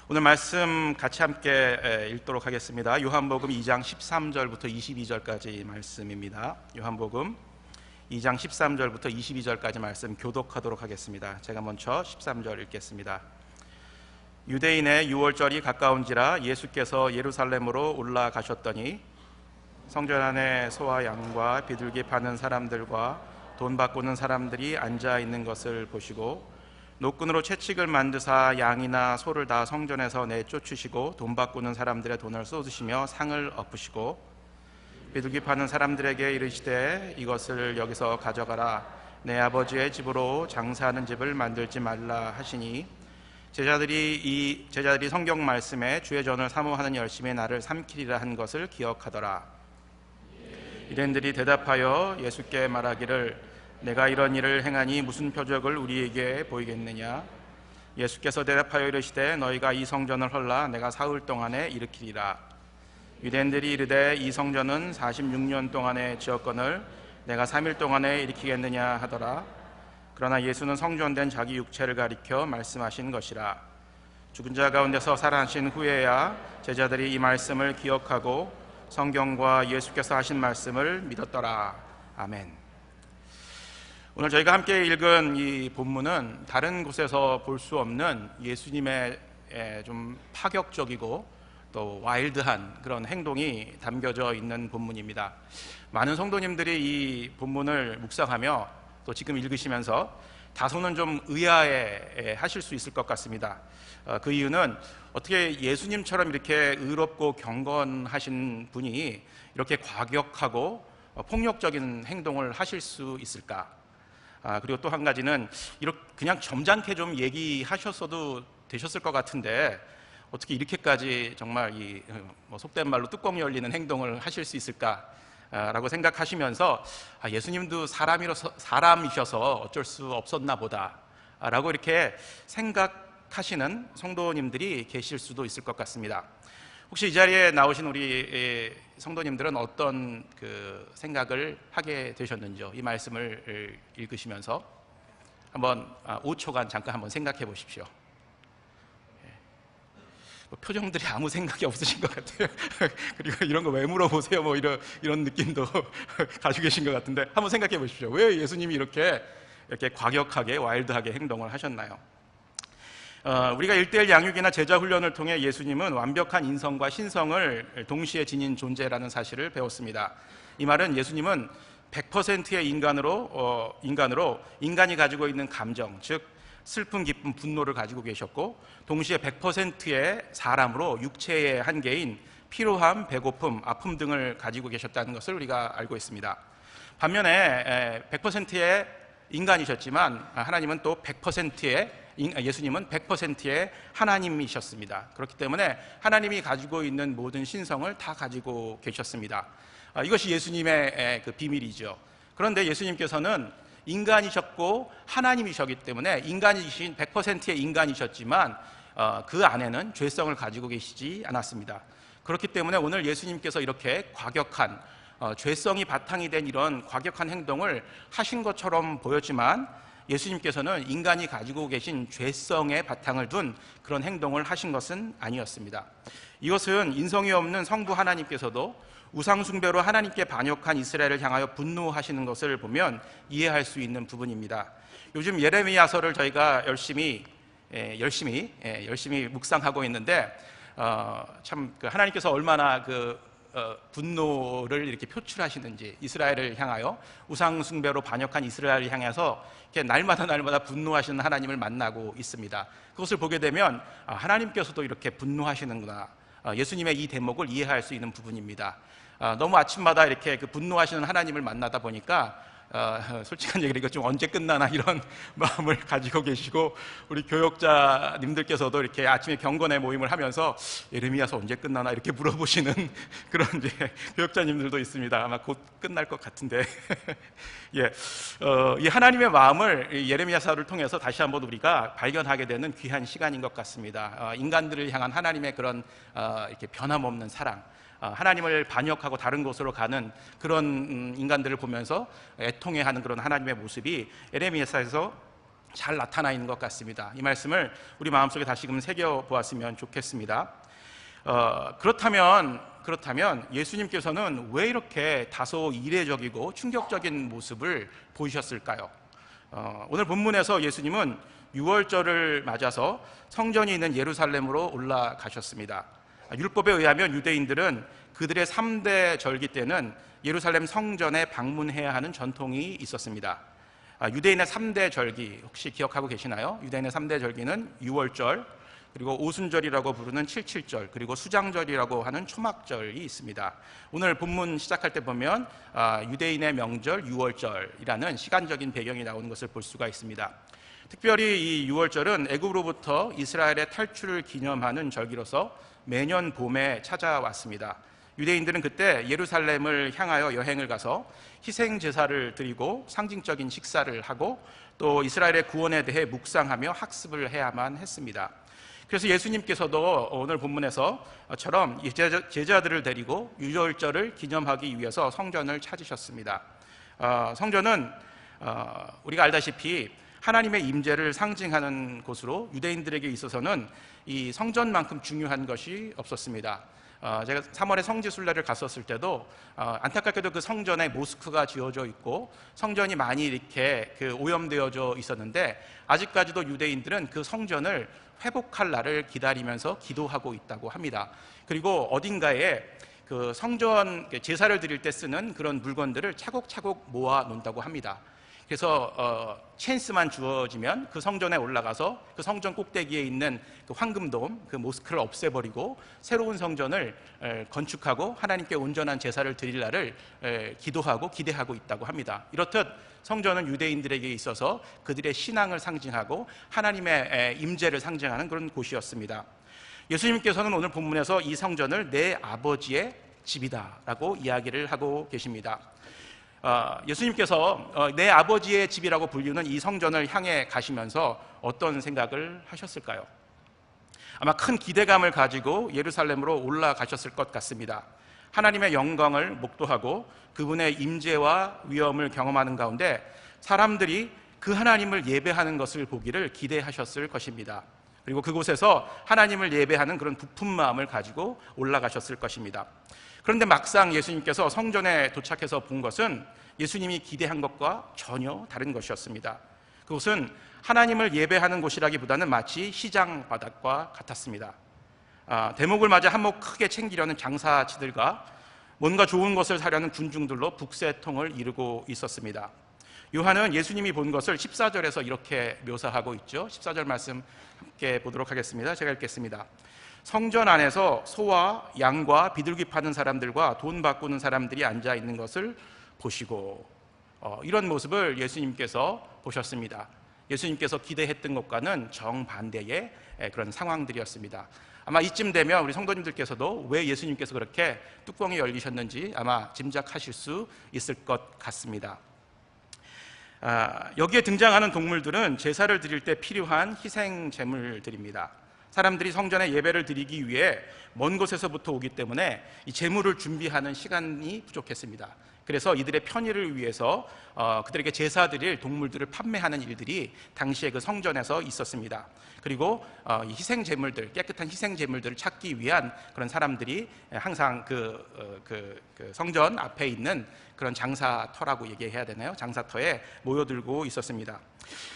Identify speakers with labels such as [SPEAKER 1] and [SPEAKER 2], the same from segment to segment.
[SPEAKER 1] 오늘 말씀 같이 함께 읽도록 하겠습니다. 요한복음 2장 13절부터 22절까지 말씀입니다. 요한복음 2장 13절부터 22절까지 말씀 교독하도록 하겠습니다. 제가 먼저 13절 읽겠습니다. 유대인의 유월절이 가까운지라 예수께서 예루살렘으로 올라가셨더니 성전 안에 소와 양과 비둘기 파는 사람들과 돈 바꾸는 사람들이 앉아 있는 것을 보시고 노끈으로 채찍을 만드사 양이나 소를 다 성전에서 내쫓으시고 돈 바꾸는 사람들의 돈을 쏟으시며 상을 엎으시고 비둘기 파는 사람들에게 이르시되 이것을 여기서 가져가라. 내 아버지의 집으로 장사하는 집을 만들지 말라 하시니 제자들이 성경 말씀에 주의 전을 사모하는 열심히 나를 삼키리라 한 것을 기억하더라. 유대인들이 대답하여 예수께 말하기를 내가 이런 일을 행하니 무슨 표적을 우리에게 보이겠느냐? 예수께서 대답하여 이르시되 너희가 이 성전을 헐라 내가 사흘 동안에 일으키리라. 유대인들이 이르되 이 성전은 46년 동안에 지었거늘 내가 3일 동안에 일으키겠느냐 하더라. 그러나 예수는 성전된 자기 육체를 가리켜 말씀하신 것이라. 죽은 자 가운데서 살아나신 후에야 제자들이 이 말씀을 기억하고 성경과 예수께서 하신 말씀을 믿었더라. 아멘. 오늘 저희가 함께 읽은 이 본문은 다른 곳에서 볼 수 없는 예수님의 좀 파격적이고 또 와일드한 그런 행동이 담겨져 있는 본문입니다. 많은 성도님들이 이 본문을 묵상하며 또 지금 읽으시면서 다소는 좀 의아해 하실 수 있을 것 같습니다. 그 이유는 어떻게 예수님처럼 이렇게 의롭고 경건하신 분이 이렇게 과격하고 폭력적인 행동을 하실 수 있을까? 그리고 또 한 가지는 이렇게 그냥 점잖게 좀 얘기하셨어도 되셨을 것 같은데 어떻게 이렇게까지 정말 속된 말로 뚜껑 열리는 행동을 하실 수 있을까라고 생각하시면서 예수님도 사람이셔서 어쩔 수 없었나 보다라고 이렇게 생각하시는 성도님들이 계실 수도 있을 것 같습니다. 혹시 이 자리에 나오신 우리 성도님들은 어떤 그 생각을 하게 되셨는지요? 이 말씀을 읽으시면서 한번 5초간 잠깐 한번 생각해 보십시오. 표정들이 아무 생각이 없으신 것 같아요. 그리고 이런 거 왜 물어보세요? 이런 느낌도 가지고 계신 것 같은데 한번 생각해 보십시오. 왜 예수님이 이렇게 과격하게 와일드하게 행동을 하셨나요? 우리가 1:1 양육이나 제자 훈련을 통해 예수님은 완벽한 인성과 신성을 동시에 지닌 존재라는 사실을 배웠습니다. 이 말은 예수님은 100%의 인간이 가지고 있는 감정, 즉 슬픔, 기쁨, 분노를 가지고 계셨고 동시에 100%의 사람으로 육체의 한계인 피로함, 배고픔, 아픔 등을 가지고 계셨다는 것을 우리가 알고 있습니다. 반면에 100%의 인간이셨지만 하나님은 또 예수님은 100%의 하나님이셨습니다. 그렇기 때문에 하나님이 가지고 있는 모든 신성을 다 가지고 계셨습니다. 이것이 예수님의 그 비밀이죠. 그런데 예수님께서는 인간이셨고 하나님이셨기 때문에 100%의 인간이셨지만 그 안에는 죄성을 가지고 계시지 않았습니다. 그렇기 때문에 오늘 예수님께서 이렇게 과격한 죄성이 바탕이 된 이런 과격한 행동을 하신 것처럼 보였지만 예수님께서는 인간이 가지고 계신 죄성의 바탕을 둔 그런 행동을 하신 것은 아니었습니다. 이것은 인성이 없는 성부 하나님께서도 우상숭배로 하나님께 반역한 이스라엘을 향하여 분노하시는 것을 보면 이해할 수 있는 부분입니다. 요즘 예레미야서를 저희가 열심히 묵상하고 있는데 참 하나님께서 얼마나 분노를 이렇게 표출하시는지, 이스라엘을 향하여 우상숭배로 반역한 이스라엘을 향해서 이렇게 날마다 분노하시는 하나님을 만나고 있습니다. 그것을 보게 되면 하나님께서도 이렇게 분노하시는구나, 예수님의 이 대목을 이해할 수 있는 부분입니다. 너무 아침마다 이렇게 분노하시는 하나님을 만나다 보니까 솔직한 얘기로 이거 좀 언제 끝나나 이런 마음을 가지고 계시고, 우리 교역자님들께서도 이렇게 아침에 경건의 모임을 하면서 예레미야서 언제 끝나나 이렇게 물어보시는 그런 이제 교역자님들도 있습니다. 아마 곧 끝날 것 같은데 이 하나님의 마음을 예레미야서를 통해서 다시 한번 우리가 발견하게 되는 귀한 시간인 것 같습니다. 인간들을 향한 하나님의 그런 이렇게 변함없는 사랑, 하나님을 반역하고 다른 곳으로 가는 그런 인간들을 보면서 애통해하는 그런 하나님의 모습이 예레미야서에서 잘 나타나 있는 것 같습니다. 이 말씀을 우리 마음속에 다시금 새겨보았으면 좋겠습니다. 그렇다면 예수님께서는 왜 이렇게 다소 이례적이고 충격적인 모습을 보이셨을까요? 오늘 본문에서 예수님은 유월절을 맞아서 성전이 있는 예루살렘으로 올라가셨습니다. 율법에 의하면 유대인들은 그들의 3대 절기 때는 예루살렘 성전에 방문해야 하는 전통이 있었습니다. 유대인의 3대 절기 혹시 기억하고 계시나요? 유대인의 3대 절기는 유월절, 그리고 오순절이라고 부르는 칠칠절, 그리고 수장절이라고 하는 초막절이 있습니다. 오늘 본문 시작할 때 보면 유대인의 명절 유월절이라는 시간적인 배경이 나오는 것을 볼 수가 있습니다. 특별히 이 유월절은 애굽으로부터 이스라엘의 탈출을 기념하는 절기로서 매년 봄에 찾아왔습니다. 유대인들은 그때 예루살렘을 향하여 여행을 가서 희생 제사를 드리고 상징적인 식사를 하고 또 이스라엘의 구원에 대해 묵상하며 학습을 해야만 했습니다. 그래서 예수님께서도 오늘 본문에서처럼 제자들을 데리고 유월절을 기념하기 위해서 성전을 찾으셨습니다. 성전은 우리가 알다시피 하나님의 임재를 상징하는 곳으로 유대인들에게 있어서는 이 성전만큼 중요한 것이 없었습니다. 제가 3월에 성지순례를 갔었을 때도 안타깝게도 그 성전에 모스크가 지어져 있고 성전이 많이 이렇게 오염되어져 있었는데 아직까지도 유대인들은 그 성전을 회복할 날을 기다리면서 기도하고 있다고 합니다. 그리고 어딘가에 그 성전 제사를 드릴 때 쓰는 그런 물건들을 차곡차곡 모아 놓는다고 합니다. 그래서 찬스만 주어지면 그 성전에 올라가서 그 성전 꼭대기에 있는 그 황금돔, 그 모스크를 없애버리고 새로운 성전을 건축하고 하나님께 온전한 제사를 드릴 날을 기도하고 기대하고 있다고 합니다. 이렇듯 성전은 유대인들에게 있어서 그들의 신앙을 상징하고 하나님의 임재를 상징하는 그런 곳이었습니다. 예수님께서는 오늘 본문에서 이 성전을 내 아버지의 집이다라고 이야기를 하고 계십니다. 예수님께서 내 아버지의 집이라고 불리는 이 성전을 향해 가시면서 어떤 생각을 하셨을까요? 아마 큰 기대감을 가지고 예루살렘으로 올라가셨을 것 같습니다. 하나님의 영광을 목도하고 그분의 임재와 위엄을 경험하는 가운데 사람들이 그 하나님을 예배하는 것을 보기를 기대하셨을 것입니다. 그리고 그곳에서 하나님을 예배하는 그런 부푼 마음을 가지고 올라가셨을 것입니다. 그런데 막상 예수님께서 성전에 도착해서 본 것은 예수님이 기대한 것과 전혀 다른 것이었습니다. 그곳은 하나님을 예배하는 곳이라기보다는 마치 시장 바닥과 같았습니다. 대목을 맞아 한몫 크게 챙기려는 장사치들과 뭔가 좋은 것을 사려는 군중들로 북새통을 이루고 있었습니다. 요한은 예수님이 본 것을 14절에서 이렇게 묘사하고 있죠. 14절 말씀 함께 보도록 하겠습니다. 제가 읽겠습니다. 성전 안에서 소와 양과 비둘기 파는 사람들과 돈 바꾸는 사람들이 앉아 있는 것을 보시고, 이런 모습을 예수님께서 보셨습니다. 예수님께서 기대했던 것과는 정반대의 그런 상황들이었습니다. 아마 이쯤 되면 우리 성도님들께서도 왜 예수님께서 그렇게 뚜껑이 열리셨는지 아마 짐작하실 수 있을 것 같습니다. 여기에 등장하는 동물들은 제사를 드릴 때 필요한 희생 제물들입니다. 사람들이 성전에 예배를 드리기 위해 먼 곳에서부터 오기 때문에 이 제물을 준비하는 시간이 부족했습니다. 그래서 이들의 편의를 위해서 그들에게 제사 드릴 동물들을 판매하는 일들이 당시에 그 성전에서 있었습니다. 그리고 이 희생 제물들, 깨끗한 희생 제물들을 찾기 위한 그런 사람들이 항상 그 성전 앞에 있는 그런 장사터라고 얘기해야 되나요? 장사터에 모여들고 있었습니다.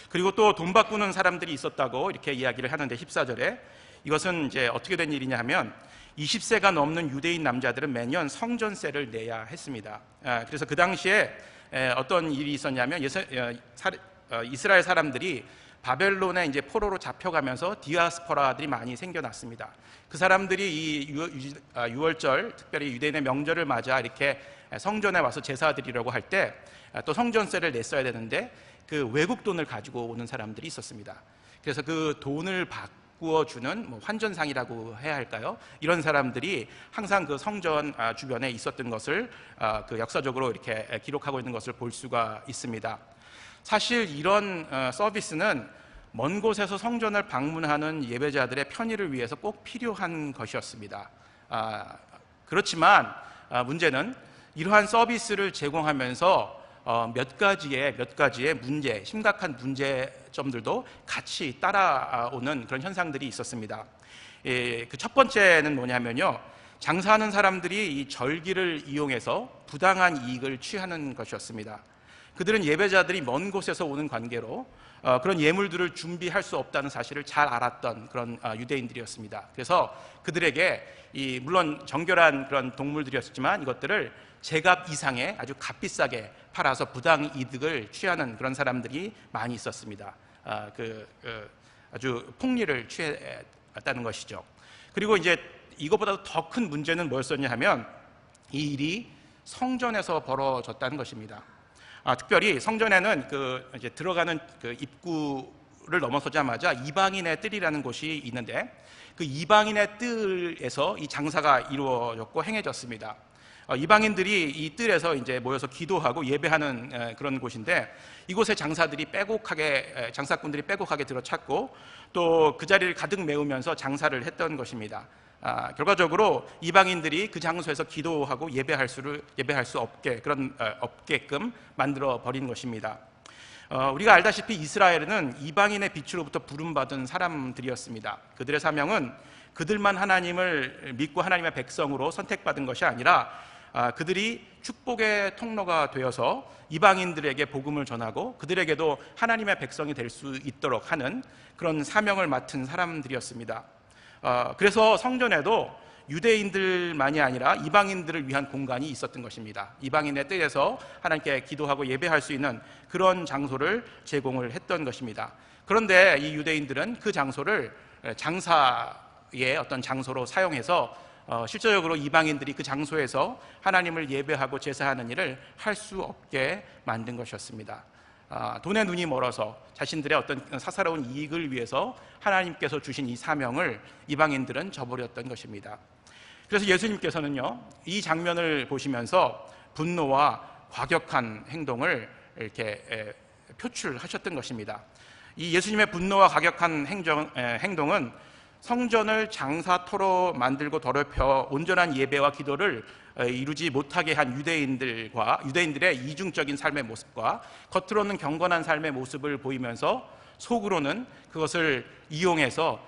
[SPEAKER 1] 그리고 또 돈 바꾸는 사람들이 있었다고 이렇게 이야기를 하는데 14절에 이것은 이제 어떻게 된 일이냐 하면 20세가 넘는 유대인 남자들은 매년 성전세를 내야 했습니다. 그래서 그 당시에 어떤 일이 있었냐면 이스라엘 사람들이 바벨론에 이제 포로로 잡혀가면서 디아스포라들이 많이 생겨났습니다. 그 사람들이 이 유월절, 특별히 유대인의 명절을 맞아 이렇게 성전에 와서 제사 드리려고 할 때 또 성전세를 냈어야 되는데 그 외국 돈을 가지고 오는 사람들이 있었습니다. 그래서 그 돈을 바꾸어주는 환전상이라고 해야 할까요? 이런 사람들이 항상 그 성전 주변에 있었던 것을 그 역사적으로 이렇게 기록하고 있는 것을 볼 수가 있습니다. 사실 이런 서비스는 먼 곳에서 성전을 방문하는 예배자들의 편의를 위해서 꼭 필요한 것이었습니다. 그렇지만 문제는 이러한 서비스를 제공하면서 몇 가지의 문제, 심각한 문제점들도 같이 따라오는 그런 현상들이 있었습니다. 그 첫 번째는 뭐냐면요, 장사하는 사람들이 이 절기를 이용해서 부당한 이익을 취하는 것이었습니다. 그들은 예배자들이 먼 곳에서 오는 관계로 그런 예물들을 준비할 수 없다는 사실을 잘 알았던 그런 유대인들이었습니다. 그래서 그들에게 물론 정결한 그런 동물들이었지만 이것들을 제값 이상의 아주 값비싸게 팔아서 부당 이득을 취하는 그런 사람들이 많이 있었습니다. 아주 폭리를 취했다는 것이죠. 그리고 이제 이것보다 더 큰 문제는 뭐였었냐 하면 이 일이 성전에서 벌어졌다는 것입니다. 특별히 성전에는 이제 들어가는 그 입구를 넘어서자마자 이방인의 뜰이라는 곳이 있는데 그 이방인의 뜰에서 이 장사가 이루어졌고 행해졌습니다. 이방인들이 이 뜰에서 이제 모여서 기도하고 예배하는 그런 곳인데 이곳에 장사꾼들이 빼곡하게 들어찼고 또 그 자리를 가득 메우면서 장사를 했던 것입니다. 결과적으로 이방인들이 그 장소에서 기도하고 예배할 수 없게끔 만들어 버린 것입니다. 우리가 알다시피 이스라엘은 이방인의 빛으로부터 부름받은 사람들이었습니다. 그들의 사명은 그들만 하나님을 믿고 하나님의 백성으로 선택받은 것이 아니라 그들이 축복의 통로가 되어서 이방인들에게 복음을 전하고 그들에게도 하나님의 백성이 될 수 있도록 하는 그런 사명을 맡은 사람들이었습니다. 그래서 성전에도 유대인들만이 아니라 이방인들을 위한 공간이 있었던 것입니다. 이방인의 뜰에서 하나님께 기도하고 예배할 수 있는 그런 장소를 제공을 했던 것입니다. 그런데 이 유대인들은 그 장소를 장사의 어떤 장소로 사용해서 실제적으로 이방인들이 그 장소에서 하나님을 예배하고 제사하는 일을 할 수 없게 만든 것이었습니다. 돈에 눈이 멀어서 자신들의 어떤 사사로운 이익을 위해서 하나님께서 주신 이 사명을 이방인들은 저버렸던 것입니다. 그래서 예수님께서는요, 이 장면을 보시면서 분노와 과격한 행동을 이렇게 표출하셨던 것입니다. 이 예수님의 분노와 과격한 행동은 성전을 장사터로 만들고 더럽혀 온전한 예배와 기도를 이루지 못하게 한 유대인들의 이중적인 삶의 모습과 겉으로는 경건한 삶의 모습을 보이면서 속으로는 그것을 이용해서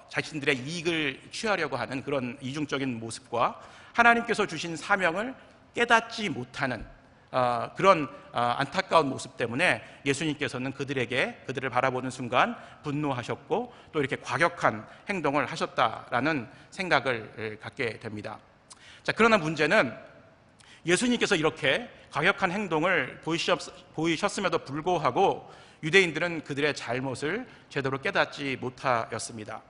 [SPEAKER 1] 자신들의 이익을 취하려고 하는 그런 이중적인 모습과 하나님께서 주신 사명을 깨닫지 못하는 그런 안타까운 모습 때문에 예수님께서는 그들을 바라보는 순간 분노하셨고 또 이렇게 과격한 행동을 하셨다라는 생각을 갖게 됩니다. 자, 그러나 문제는 예수님께서 이렇게 과격한 행동을 보이셨음에도 불구하고 유대인들은 그들의 잘못을 제대로 깨닫지 못하였습니다.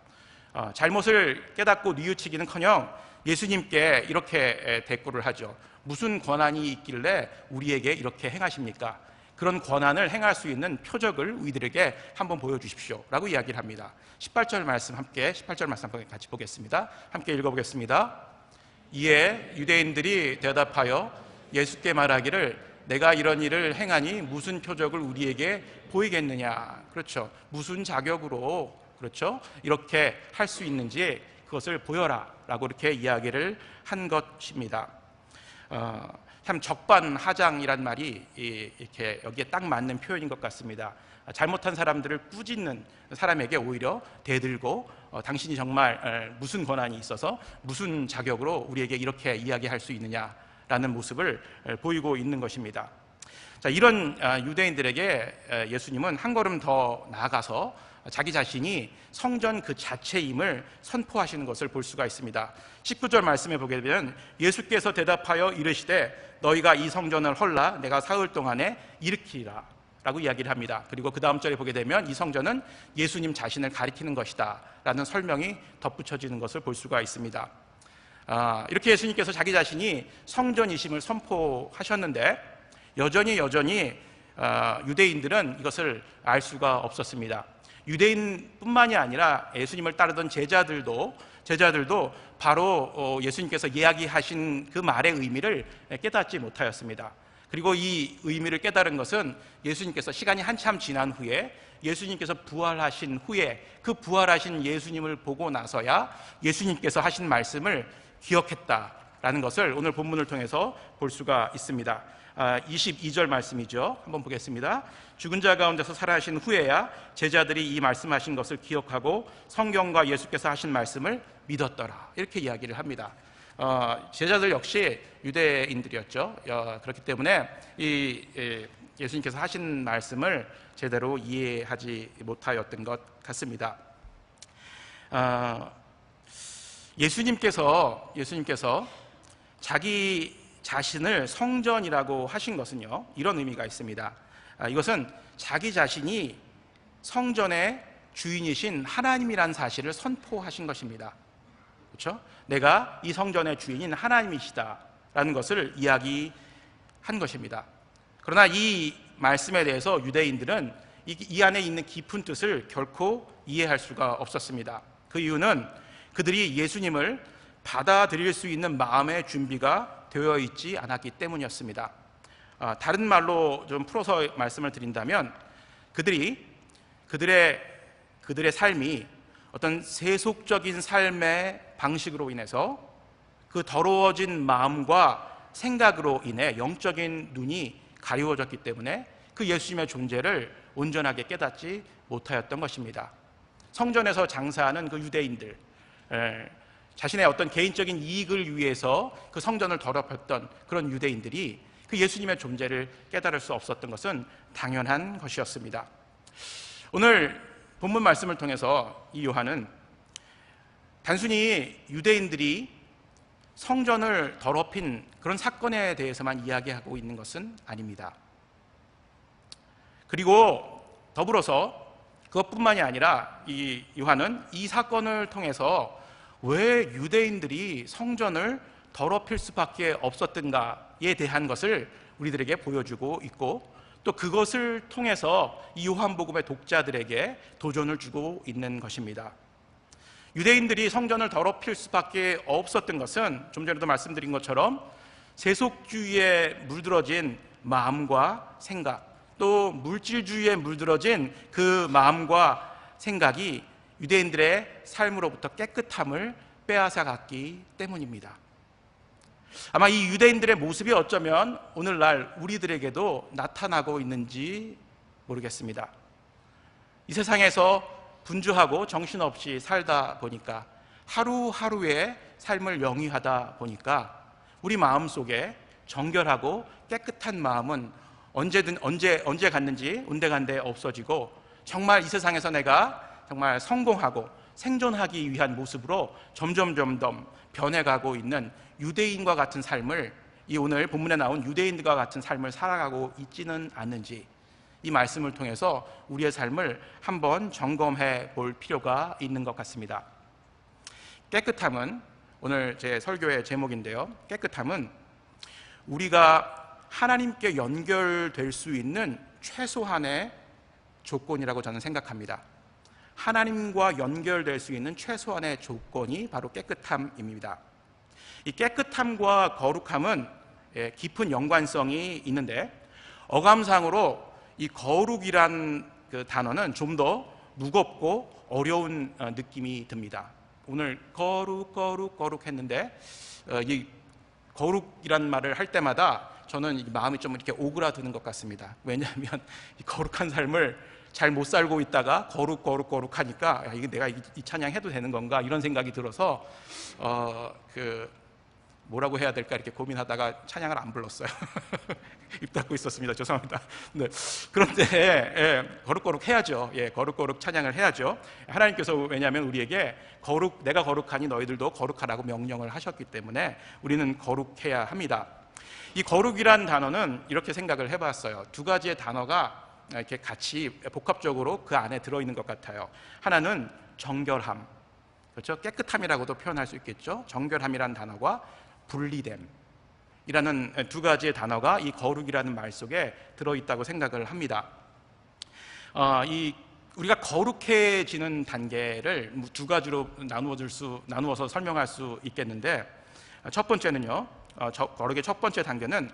[SPEAKER 1] 잘못을 깨닫고 뉘우치기는커녕 예수님께 이렇게 대꾸를 하죠. 무슨 권한이 있길래 우리에게 이렇게 행하십니까? 그런 권한을 행할 수 있는 표적을 우리들에게 한번 보여주십시오 라고 이야기를 합니다. 18절 말씀 함께 같이 보겠습니다. 함께 읽어보겠습니다. 이에 유대인들이 대답하여 예수께 말하기를 내가 이런 일을 행하니 무슨 표적을 우리에게 보이겠느냐. 그렇죠. 무슨 자격으로 그렇죠. 이렇게 할 수 있는지 그것을 보여라 라고 이렇게 이야기를 한 것입니다. 참 적반하장이란 말이 이렇게 여기에 딱 맞는 표현인 것 같습니다. 잘못한 사람들을 꾸짖는 사람에게 오히려 대들고 당신이 정말 무슨 권한이 있어서 무슨 자격으로 우리에게 이렇게 이야기할 수 있느냐라는 모습을 보이고 있는 것입니다. 자, 이런 유대인들에게 예수님은 한 걸음 더 나아가서 자기 자신이 성전 그 자체임을 선포하시는 것을 볼 수가 있습니다. 19절 말씀에 보게 되면 예수께서 대답하여 이르시되 너희가 이 성전을 헐라 내가 사흘 동안에 일으키리라 라고 이야기를 합니다. 그리고 그 다음 절에 보게 되면 이 성전은 예수님 자신을 가리키는 것이다 라는 설명이 덧붙여지는 것을 볼 수가 있습니다. 이렇게 예수님께서 자기 자신이 성전이심을 선포하셨는데 여전히 유대인들은 이것을 알 수가 없었습니다. 유대인뿐만이 아니라 예수님을 따르던 제자들도 바로 예수님께서 이야기하신 그 말의 의미를 깨닫지 못하였습니다. 그리고 이 의미를 깨달은 것은 예수님께서 시간이 한참 지난 후에 예수님께서 부활하신 후에 그 부활하신 예수님을 보고 나서야 예수님께서 하신 말씀을 기억했다 라는 것을 오늘 본문을 통해서 볼 수가 있습니다. 22절 말씀이죠. 한번 보겠습니다. 죽은 자 가운데서 살아나신 후에야 제자들이 이 말씀하신 것을 기억하고 성경과 예수께서 하신 말씀을 믿었더라, 이렇게 이야기를 합니다. 제자들 역시 유대인들이었죠. 그렇기 때문에 예수님께서 하신 말씀을 제대로 이해하지 못하였던 것 같습니다. 예수님께서 자기 자신을 성전이라고 하신 것은요, 이런 의미가 있습니다. 이것은 자기 자신이 성전의 주인이신 하나님이라는 사실을 선포하신 것입니다. 그렇죠? 내가 이 성전의 주인인 하나님이시다라는 것을 이야기한 것입니다. 그러나 이 말씀에 대해서 유대인들은 이 안에 있는 깊은 뜻을 결코 이해할 수가 없었습니다. 그 이유는 그들이 예수님을 받아들일 수 있는 마음의 준비가 되어 있지 않았기 때문이었습니다. 다른 말로 좀 풀어서 말씀을 드린다면 그들의 삶이 어떤 세속적인 삶의 방식으로 인해서 그 더러워진 마음과 생각으로 인해 영적인 눈이 가리워졌기 때문에 그 예수님의 존재를 온전하게 깨닫지 못하였던 것입니다. 성전에서 장사하는 그 유대인들, 자신의 어떤 개인적인 이익을 위해서 그 성전을 더럽혔던 그런 유대인들이 그 예수님의 존재를 깨달을 수 없었던 것은 당연한 것이었습니다. 오늘 본문 말씀을 통해서 이 요한은 단순히 유대인들이 성전을 더럽힌 그런 사건에 대해서만 이야기하고 있는 것은 아닙니다. 그리고 더불어서 그것뿐만이 아니라 이 요한은 이 사건을 통해서 왜 유대인들이 성전을 더럽힐 수밖에 없었던가에 대한 것을 우리들에게 보여주고 있고, 또 그것을 통해서 이 요한복음의 독자들에게 도전을 주고 있는 것입니다. 유대인들이 성전을 더럽힐 수밖에 없었던 것은 좀 전에도 말씀드린 것처럼 세속주의에 물들어진 마음과 생각, 또 물질주의에 물들어진 그 마음과 생각이 유대인들의 삶으로부터 깨끗함을 빼앗아갔기 때문입니다. 아마 이 유대인들의 모습이 어쩌면 오늘날 우리들에게도 나타나고 있는지 모르겠습니다. 이 세상에서 분주하고 정신없이 살다 보니까, 하루하루의 삶을 영위하다 보니까 우리 마음속에 정결하고 깨끗한 마음은 언제 갔는지 온데간데 없어지고, 정말 이 세상에서 내가 정말 성공하고 생존하기 위한 모습으로 점점 변해가고 있는 유대인과 같은 삶을, 이 오늘 본문에 나온 유대인들과 같은 삶을 살아가고 있지는 않는지, 이 말씀을 통해서 우리의 삶을 한번 점검해 볼 필요가 있는 것 같습니다. 깨끗함은 오늘 제 설교의 제목인데요, 깨끗함은 우리가 하나님께 연결될 수 있는 최소한의 조건이라고 저는 생각합니다. 하나님과 연결될 수 있는 최소한의 조건이 바로 깨끗함입니다. 이 깨끗함과 거룩함은 깊은 연관성이 있는데, 어감상으로 이 거룩이란 그 단어는 좀 더 무겁고 어려운 느낌이 듭니다. 오늘 거룩 했는데, 이 거룩이란 말을 할 때마다 저는 마음이 좀 이렇게 오그라드는 것 같습니다. 왜냐하면 이 거룩한 삶을 잘 못 살고 있다가 거룩 하니까, 이게 내가 이 찬양 해도 되는 건가, 이런 생각이 들어서 뭐라고 해야 될까 이렇게 고민하다가 찬양을 안 불렀어요. 입 닫고 있었습니다. 죄송합니다. 네. 그런데 거룩 해야죠. 거룩 찬양을 해야죠. 하나님께서, 왜냐하면 우리에게 내가 거룩하니 너희들도 거룩하라고 명령을 하셨기 때문에 우리는 거룩해야 합니다. 이 거룩이란 단어는 이렇게 생각을 해봤어요. 두 가지의 단어가 이렇게 같이 복합적으로 그 안에 들어있는 것 같아요. 하나는 정결함, 그렇죠? 깨끗함이라고도 표현할 수 있겠죠. 정결함이라는 단어과 분리됨이라는 두 가지의 단어가 이 거룩이라는 말 속에 들어있다고 생각을 합니다. 우리가 거룩해지는 단계를 두 가지로 나누어서 설명할 수 있겠는데, 첫 번째는요, 거룩의 첫 번째 단계는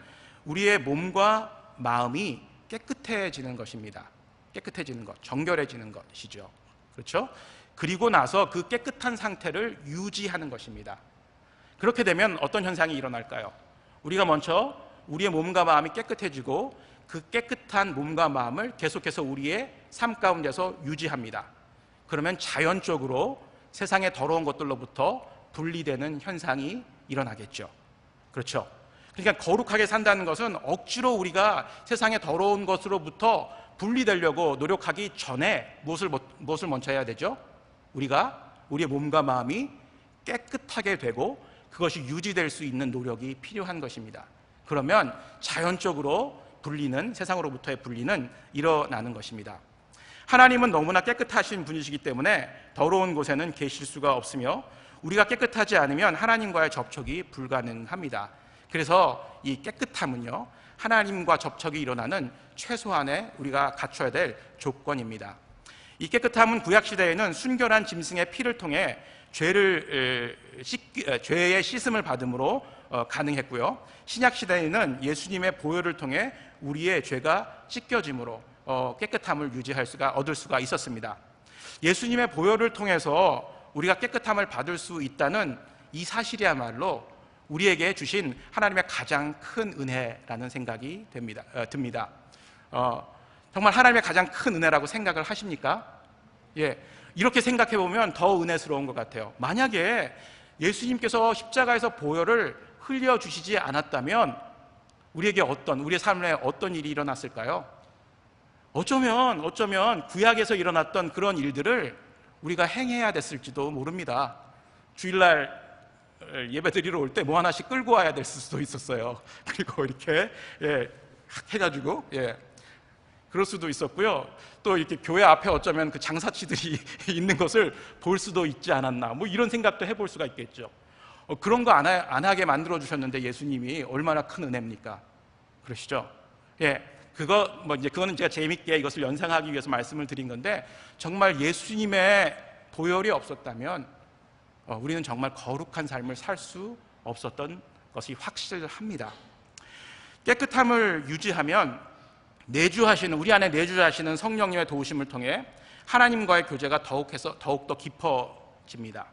[SPEAKER 1] 우리의 몸과 마음이 깨끗해지는 것입니다. 깨끗해지는 것, 정결해지는 것이죠. 그렇죠? 그리고 나서 그 깨끗한 상태를 유지하는 것입니다. 그렇게 되면 어떤 현상이 일어날까요? 우리가 먼저 우리의 몸과 마음이 깨끗해지고 그 깨끗한 몸과 마음을 계속해서 우리의 삶 가운데서 유지합니다. 그러면 자연적으로 세상의 더러운 것들로부터 분리되는 현상이 일어나겠죠. 그렇죠? 그러니까 거룩하게 산다는 것은 억지로 우리가 세상의 더러운 것으로부터 분리되려고 노력하기 전에 무엇을 먼저 해야 되죠? 우리가 우리의 몸과 마음이 깨끗하게 되고 그것이 유지될 수 있는 노력이 필요한 것입니다. 그러면 자연적으로 세상으로부터의 분리는 일어나는 것입니다. 하나님은 너무나 깨끗하신 분이시기 때문에 더러운 곳에는 계실 수가 없으며 우리가 깨끗하지 않으면 하나님과의 접촉이 불가능합니다. 그래서 이 깨끗함은요, 하나님과 접촉이 일어나는 최소한의 우리가 갖춰야 될 조건입니다. 이 깨끗함은 구약시대에는 순결한 짐승의 피를 통해 죄의 씻음을 받음으로 가능했고요. 신약시대에는 예수님의 보혈을 통해 우리의 죄가 씻겨짐으로 깨끗함을 얻을 수가 있었습니다. 예수님의 보혈을 통해서 우리가 깨끗함을 받을 수 있다는 이 사실이야말로 우리에게 주신 하나님의 가장 큰 은혜라는 생각이 듭니다. 정말 하나님의 가장 큰 은혜라고 생각을 하십니까? 예, 이렇게 생각해 보면 더 은혜스러운 것 같아요. 만약에 예수님께서 십자가에서 보혈을 흘려주시지 않았다면 우리의 삶에 어떤 일이 일어났을까요? 어쩌면 구약에서 일어났던 그런 일들을 우리가 행해야 됐을지도 모릅니다. 주일날 예배 드리러 올 때 뭐 하나씩 끌고 와야 될 수도 있었어요. 그리고 이렇게 해가지고 그럴 수도 있었고요. 또 이렇게 교회 앞에 어쩌면 그 장사치들이 있는 것을 볼 수도 있지 않았나, 뭐 이런 생각도 해볼 수가 있겠죠. 그런 거 안 하게 만들어 주셨는데 예수님이 얼마나 큰 은혜입니까? 그러시죠? 그거는 제가 재밌게 이것을 연상하기 위해서 말씀을 드린 건데, 정말 예수님의 보혈이 없었다면 우리는 정말 거룩한 삶을 살 수 없었던 것이 확실합니다. 깨끗함을 유지하면 우리 안에 내주하시는 성령님의 도우심을 통해 하나님과의 교제가 더욱더 깊어집니다.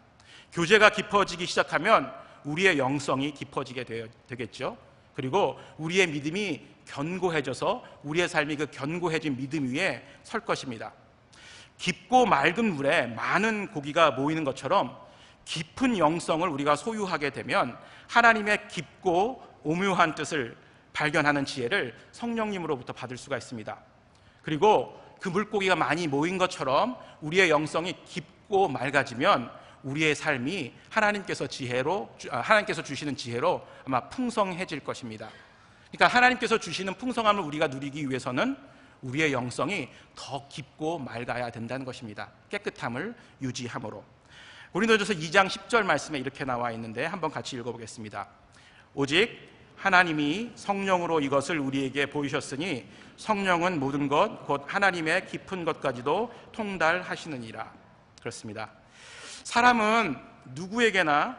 [SPEAKER 1] 교제가 깊어지기 시작하면 우리의 영성이 깊어지게 되겠죠. 그리고 우리의 믿음이 견고해져서 우리의 삶이 그 견고해진 믿음 위에 설 것입니다. 깊고 맑은 물에 많은 고기가 모이는 것처럼 깊은 영성을 우리가 소유하게 되면 하나님의 깊고 오묘한 뜻을 발견하는 지혜를 성령님으로부터 받을 수가 있습니다. 그리고 그 물고기가 많이 모인 것처럼 우리의 영성이 깊고 맑아지면 우리의 삶이 하나님께서 주시는 지혜로 아마 풍성해질 것입니다. 그러니까 하나님께서 주시는 풍성함을 우리가 누리기 위해서는 우리의 영성이 더 깊고 맑아야 된다는 것입니다. 깨끗함을 유지함으로. 고린도전서 2장 10절 말씀에 이렇게 나와 있는데 한번 같이 읽어보겠습니다. 오직 하나님이 성령으로 이것을 우리에게 보이셨으니 성령은 모든 것 곧 하나님의 깊은 것까지도 통달하시느니라. 그렇습니다. 사람은 누구에게나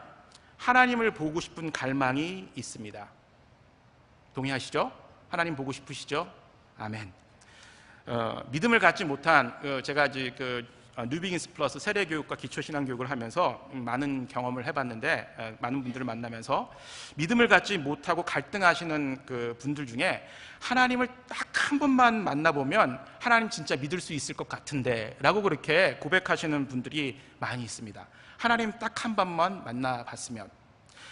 [SPEAKER 1] 하나님을 보고 싶은 갈망이 있습니다. 동의하시죠? 하나님 보고 싶으시죠? 아멘. 믿음을 갖지 못한 제가 이제 뉴비긴스 플러스 세례교육과 기초신앙교육을 하면서 많은 경험을 해봤는데, 많은 분들을 만나면서 믿음을 갖지 못하고 갈등하시는 그 분들 중에 하나님을 딱 한 번만 만나보면 하나님 진짜 믿을 수 있을 것 같은데 라고 그렇게 고백하시는 분들이 많이 있습니다. 하나님 딱 한 번만 만나봤으면.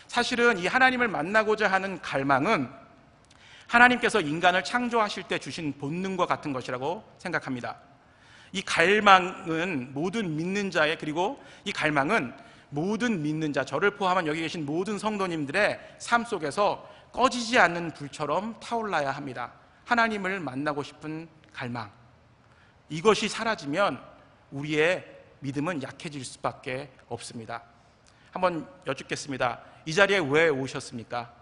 [SPEAKER 1] 사실은 이 하나님을 만나고자 하는 갈망은 하나님께서 인간을 창조하실 때 주신 본능과 같은 것이라고 생각합니다. 이 갈망은 모든 믿는 자의, 그리고 이 갈망은 모든 믿는 자, 저를 포함한 여기 계신 모든 성도님들의 삶 속에서 꺼지지 않는 불처럼 타올라야 합니다. 하나님을 만나고 싶은 갈망, 이것이 사라지면 우리의 믿음은 약해질 수밖에 없습니다. 한번 여쭙겠습니다. 이 자리에 왜 오셨습니까?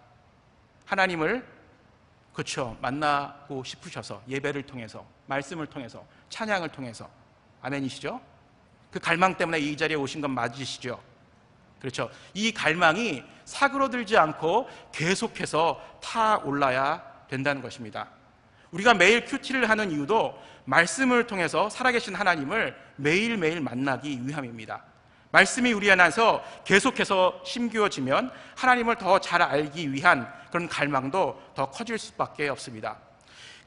[SPEAKER 1] 하나님을 만나고 싶으셔서, 예배를 통해서, 말씀을 통해서, 찬양을 통해서. 아멘이시죠? 그 갈망 때문에 이 자리에 오신 건 맞으시죠? 그렇죠? 이 갈망이 사그러들지 않고 계속해서 타올라야 된다는 것입니다. 우리가 매일 큐티를 하는 이유도 말씀을 통해서 살아계신 하나님을 매일매일 만나기 위함입니다. 말씀이 우리 안에서 계속해서 심기어지면 하나님을 더 잘 알기 위한 그런 갈망도 더 커질 수밖에 없습니다.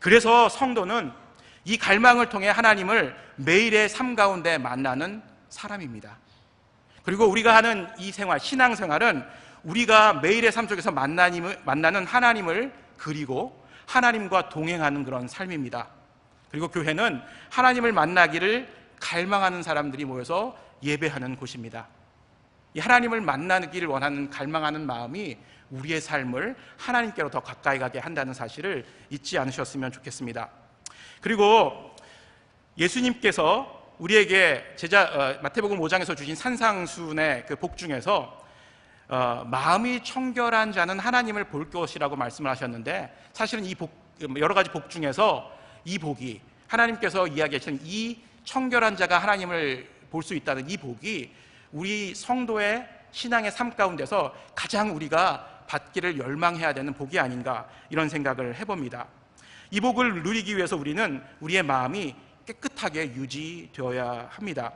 [SPEAKER 1] 그래서 성도는 이 갈망을 통해 하나님을 매일의 삶 가운데 만나는 사람입니다. 그리고 우리가 하는 이 생활, 신앙생활은 우리가 매일의 삶 속에서 만나는 하나님을 그리고 하나님과 동행하는 그런 삶입니다. 그리고 교회는 하나님을 만나기를 갈망하는 사람들이 모여서 예배하는 곳입니다. 이 하나님을 만나기를 원하는 갈망하는 마음이 우리의 삶을 하나님께로 더 가까이 가게 한다는 사실을 잊지 않으셨으면 좋겠습니다. 그리고 예수님께서 우리에게 마태복음 5장에서 주신 산상수훈의 그 복 중에서 마음이 청결한 자는 하나님을 볼 것이라고 말씀을 하셨는데, 사실은 이 여러 가지 복 중에서 이 복이, 하나님께서 이야기하시는 이 청결한 자가 하나님을 볼 수 있다는 이 복이 우리 성도의 신앙의 삶 가운데서 가장 우리가 받기를 열망해야 되는 복이 아닌가, 이런 생각을 해봅니다. 이 복을 누리기 위해서 우리는 우리의 마음이 깨끗하게 유지되어야 합니다.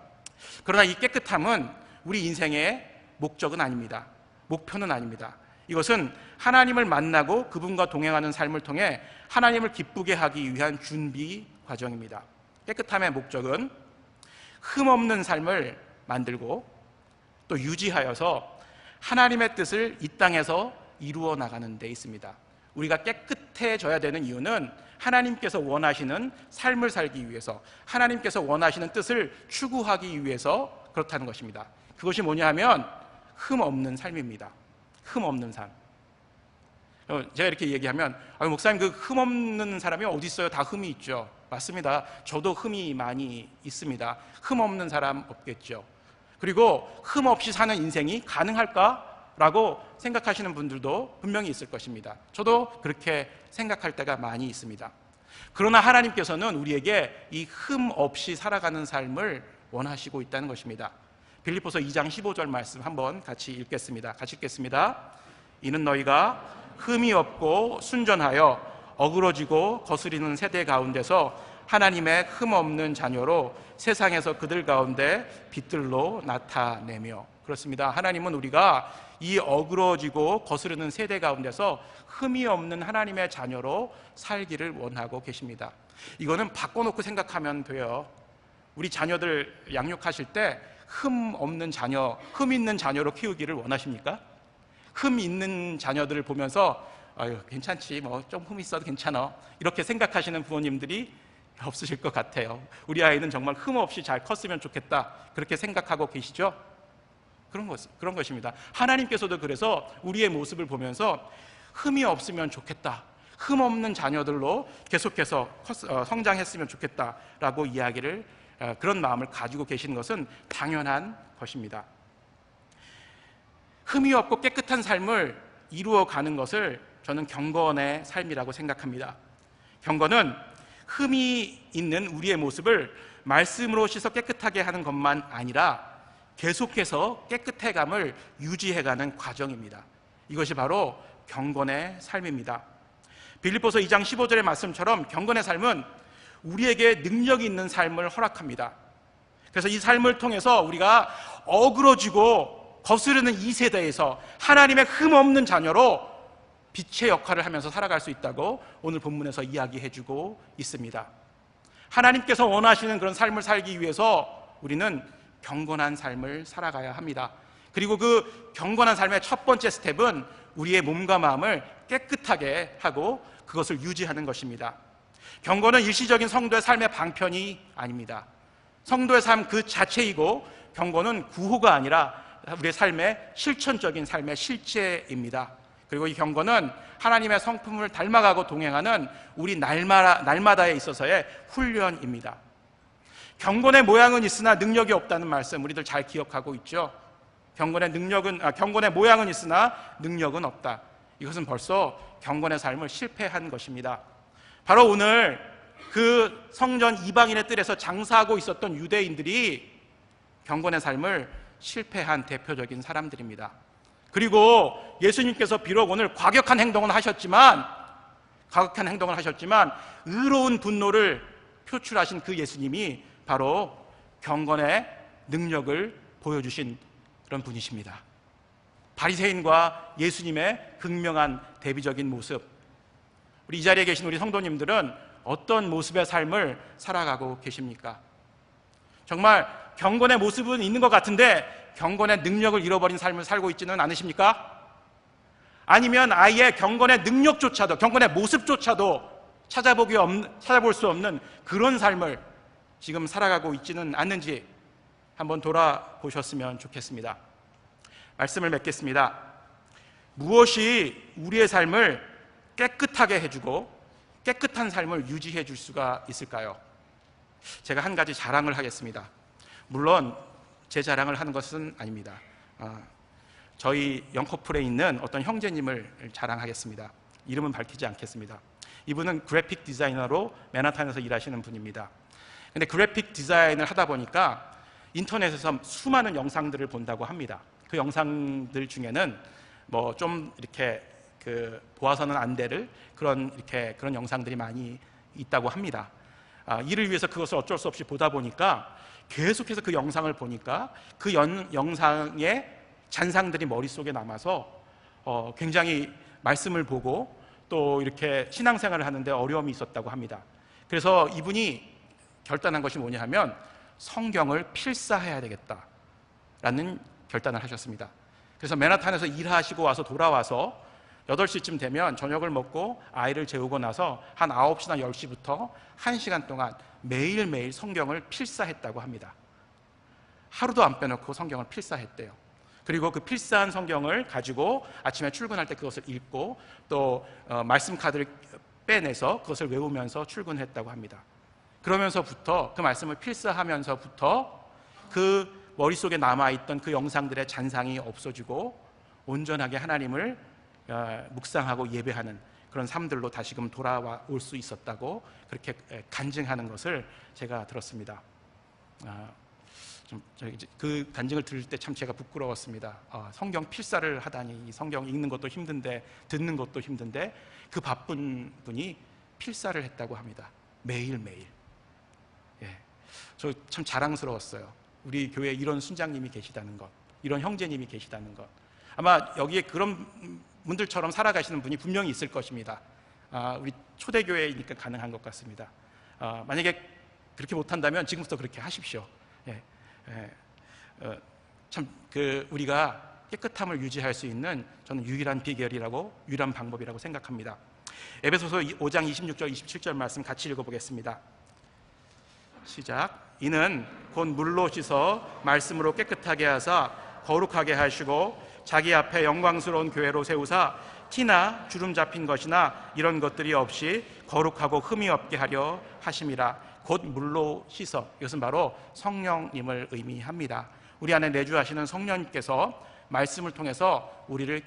[SPEAKER 1] 그러나 이 깨끗함은 우리 인생의 목적은 아닙니다. 목표는 아닙니다. 이것은 하나님을 만나고 그분과 동행하는 삶을 통해 하나님을 기쁘게 하기 위한 준비 과정입니다. 깨끗함의 목적은 흠없는 삶을 만들고 또 유지하여서 하나님의 뜻을 이 땅에서 이루어 나가는 데 있습니다. 우리가 깨끗해져야 되는 이유는 하나님께서 원하시는 삶을 살기 위해서, 하나님께서 원하시는 뜻을 추구하기 위해서 그렇다는 것입니다. 그것이 뭐냐 하면 흠없는 삶입니다. 흠없는 삶. 제가 이렇게 얘기하면 목사님, 그 흠없는 사람이 어디 있어요? 다 흠이 있죠. 맞습니다. 저도 흠이 많이 있습니다. 흠없는 사람 없겠죠. 그리고 흠 없이 사는 인생이 가능할까라고 생각하시는 분들도 분명히 있을 것입니다. 저도 그렇게 생각할 때가 많이 있습니다. 그러나 하나님께서는 우리에게 이 흠 없이 살아가는 삶을 원하시고 있다는 것입니다. 빌립보서 2장 15절 말씀 한번 같이 읽겠습니다. 같이 읽겠습니다. 이는 너희가 흠이 없고 순전하여 어그러지고 거스리는 세대 가운데서 하나님의 흠 없는 자녀로 세상에서 그들 가운데 빛들로 나타내며. 그렇습니다. 하나님은 우리가 이 어그러지고 거스르는 세대 가운데서 흠이 없는 하나님의 자녀로 살기를 원하고 계십니다. 이거는 바꿔놓고 생각하면 돼요. 우리 자녀들 양육하실 때 흠 없는 자녀, 흠 있는 자녀로 키우기를 원하십니까? 흠 있는 자녀들을 보면서 괜찮지, 뭐 좀 흠 있어도 괜찮아, 이렇게 생각하시는 부모님들이 없으실 것 같아요. 우리 아이는 정말 흠 없이 잘 컸으면 좋겠다, 그렇게 생각하고 계시죠? 그런 것입니다. 하나님께서도 그래서 우리의 모습을 보면서 흠이 없으면 좋겠다, 흠 없는 자녀들로 계속해서 성장했으면 좋겠다라고 이야기를, 그런 마음을 가지고 계시는 것은 당연한 것입니다. 흠이 없고 깨끗한 삶을 이루어가는 것을 저는 경건의 삶이라고 생각합니다. 경건은 흠이 있는 우리의 모습을 말씀으로 씻어 깨끗하게 하는 것만 아니라 계속해서 깨끗해감을 유지해가는 과정입니다. 이것이 바로 경건의 삶입니다. 빌립보서 2장 15절의 말씀처럼 경건의 삶은 우리에게 능력이 있는 삶을 허락합니다. 그래서 이 삶을 통해서 우리가 어그러지고 거스르는 이 세대에서 하나님의 흠없는 자녀로 빛의 역할을 하면서 살아갈 수 있다고 오늘 본문에서 이야기해주고 있습니다. 하나님께서 원하시는 그런 삶을 살기 위해서 우리는 경건한 삶을 살아가야 합니다. 그리고 그 경건한 삶의 첫 번째 스텝은 우리의 몸과 마음을 깨끗하게 하고 그것을 유지하는 것입니다. 경건은 일시적인 성도의 삶의 방편이 아닙니다. 성도의 삶 그 자체이고, 경건은 구호가 아니라 우리의 삶의 실천적인 삶의 실제입니다. 그리고 이 경건은 하나님의 성품을 닮아가고 동행하는 우리 날마다에 있어서의 훈련입니다. 경건의 모양은 있으나 능력이 없다는 말씀 우리들 잘 기억하고 있죠. 경건의 모양은 있으나 능력은 없다. 이것은 벌써 경건의 삶을 실패한 것입니다. 바로 오늘 그 성전 이방인의 뜰에서 장사하고 있었던 유대인들이 경건의 삶을 실패한 대표적인 사람들입니다. 그리고 예수님께서 비록 오늘 과격한 행동을 하셨지만 의로운 분노를 표출하신 그 예수님이 바로 경건의 능력을 보여주신 그런 분이십니다. 바리새인과 예수님의 극명한 대비적인 모습. 우리 이 자리에 계신 우리 성도님들은 어떤 모습의 삶을 살아가고 계십니까? 정말 경건의 모습은 있는 것 같은데 경건의 능력을 잃어버린 삶을 살고 있지는 않으십니까? 아니면 아예 경건의 능력조차도, 경건의 모습조차도 찾아볼 수 없는 그런 삶을 지금 살아가고 있지는 않는지 한번 돌아보셨으면 좋겠습니다. 말씀을 맺겠습니다. 무엇이 우리의 삶을 깨끗하게 해주고 깨끗한 삶을 유지해 줄 수가 있을까요? 제가 한 가지 자랑을 하겠습니다. 물론 제 자랑을 하는 것은 아닙니다. 저희 영커플에 있는 어떤 형제님을 자랑하겠습니다. 이름은 밝히지 않겠습니다. 이분은 그래픽 디자이너로 맨하탄에서 일하시는 분입니다. 근데 그래픽 디자인을 하다 보니까 인터넷에서 수많은 영상들을 본다고 합니다. 그 영상들 중에는 뭐 좀 이렇게 보아서는 안 될 그런 영상들이 많이 있다고 합니다. 이를 위해서 그것을 어쩔 수 없이 보다 보니까 계속해서 그 영상을 보니까 그 영상의 잔상들이 머릿속에 남아서 굉장히 말씀을 보고 또 이렇게 신앙생활을 하는데 어려움이 있었다고 합니다. 그래서 이분이 결단한 것이 뭐냐 하면 성경을 필사해야 되겠다라는 결단을 하셨습니다. 그래서 맨하탄에서 일하시고 와서 돌아와서 8시쯤 되면 저녁을 먹고 아이를 재우고 나서 한 9시나 10시부터 1시간 동안 매일매일 성경을 필사했다고 합니다. 하루도 안 빼놓고 성경을 필사했대요. 그리고 그 필사한 성경을 가지고 아침에 출근할 때 그것을 읽고 또 말씀 카드를 빼내서 그것을 외우면서 출근했다고 합니다. 그러면서부터 그 말씀을 필사하면서부터 그 머릿속에 남아있던 그 영상들의 잔상이 없어지고 온전하게 하나님을 묵상하고 예배하는 그런 삶들로 다시금 돌아올 수 있었다고 그렇게 간증하는 것을 제가 들었습니다. 그 간증을 들을 때 참 제가 부끄러웠습니다. 성경 필사를 하다니, 성경 읽는 것도 힘든데 듣는 것도 힘든데 그 바쁜 분이 필사를 했다고 합니다. 매일매일. 저 참 자랑스러웠어요. 우리 교회에 이런 순장님이 계시다는 것, 이런 형제님이 계시다는 것. 아마 여기에 그런 분들처럼 살아가시는 분이 분명히 있을 것입니다. 우리 초대교회이니까 가능한 것 같습니다. 만약에 그렇게 못한다면 지금부터 그렇게 하십시오. 참 우리가 깨끗함을 유지할 수 있는 저는 유일한 비결이라고, 유일한 방법이라고 생각합니다. 에베소서 5장 26절 27절 말씀 같이 읽어보겠습니다. 시작. 이는 곧 물로 씻어 말씀으로 깨끗하게 하사 거룩하게 하시고 자기 앞에 영광스러운 교회로 세우사 티나 주름 잡힌 것이나 이런 것들이 없이 거룩하고 흠이 없게 하려 하심이라. 곧 물로 씻어, 이것은 바로 성령님을 의미합니다. 우리 안에 내주하시는 성령님께서 말씀을 통해서 우리를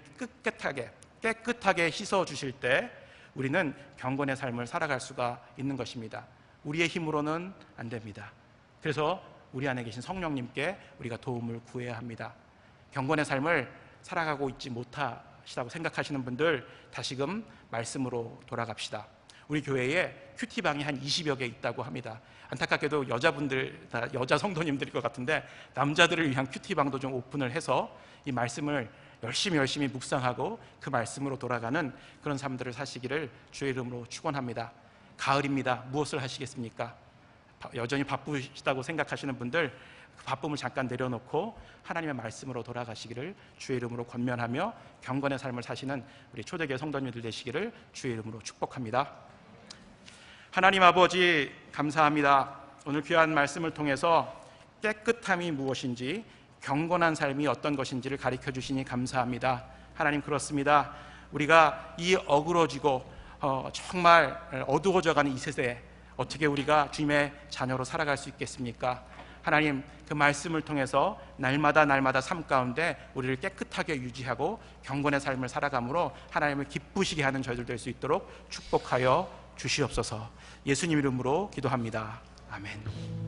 [SPEAKER 1] 깨끗하게 씻어 주실 때 우리는 경건의 삶을 살아갈 수가 있는 것입니다. 우리의 힘으로는 안 됩니다. 그래서 우리 안에 계신 성령님께 우리가 도움을 구해야 합니다. 경건의 삶을 살아가고 있지 못하시다고 생각하시는 분들, 다시금 말씀으로 돌아갑시다. 우리 교회에 큐티방이 한 20여 개 있다고 합니다. 안타깝게도 여자분들, 다 여자 성도님들일 것 같은데 남자들을 위한 큐티방도 좀 오픈을 해서 이 말씀을 열심히 묵상하고 그 말씀으로 돌아가는 그런 삶들을 사시기를 주의 이름으로 축원합니다. 가을입니다. 무엇을 하시겠습니까? 여전히 바쁘시다고 생각하시는 분들, 그 바쁨을 잠깐 내려놓고 하나님의 말씀으로 돌아가시기를 주의 이름으로 권면하며 경건의 삶을 사시는 우리 초대교회 성도님들 되시기를 주의 이름으로 축복합니다. 하나님 아버지, 감사합니다. 오늘 귀한 말씀을 통해서 깨끗함이 무엇인지, 경건한 삶이 어떤 것인지를 가르쳐 주시니 감사합니다. 하나님, 그렇습니다. 우리가 이 어그러지고 정말 어두워져가는 이 세대에 어떻게 우리가 주님의 자녀로 살아갈 수 있겠습니까? 하나님, 그 말씀을 통해서 날마다 삶 가운데 우리를 깨끗하게 유지하고 경건의 삶을 살아감으로 하나님을 기쁘시게 하는 저희들 될 수 있도록 축복하여 주시옵소서. 예수님 이름으로 기도합니다. 아멘.